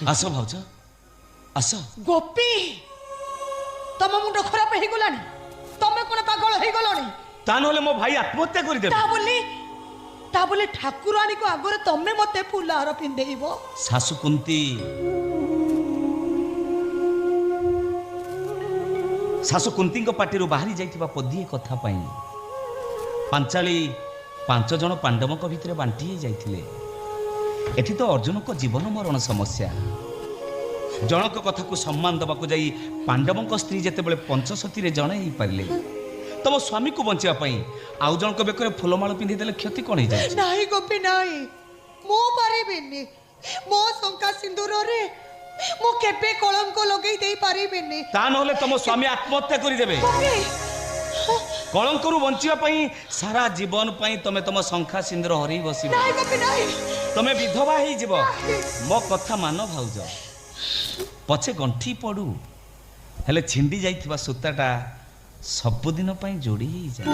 आस भाउज आस। गोपी तम मुंड खराब हो गलानी तमे कोन पागल हो गलानी ता नहले मो भाई आत्महत्या कर दे ता बोली ठाकुरानी को आगरे तमे मते फुलहार पिंधेइबो। सासु कुंती सासु कुंती पार्टी बाहरी जाइथिबा पदिए कथा पाई पांचाली 5 जन पांडवों भितर बांटी जाइथिले। एठी तो अर्जुन को जीवन मरण समस्या जनक कथा को सम्मान दबाकू जाई पांडवों स्त्री जेते बेले पंचसती रे जणे ही पारले तम स्वामी को बंचिया पई आउ जनक बेकर फुलमाळ पिंधि देले क्षति कोन जाय। नाही गोपी नाही मो पारिबिनी मो शंका सिंदूर रे मो केपे कलंक लगेई देई पारिबिनी। ता नहले तम स्वामी आत्महत्या करि देबे। कलंकरू बंचिया पई सारा जीवन पई तमे तम शंखा सिंदूर हरई बसिबो। नाही गोपी नाही तमे विधवा ही जीवो। मो कथा मान भाउज पछे गंठी पड़ू हेले छिंडी जाइथिबा सूताटा सबुदिन पई जोड़ी ही जाय।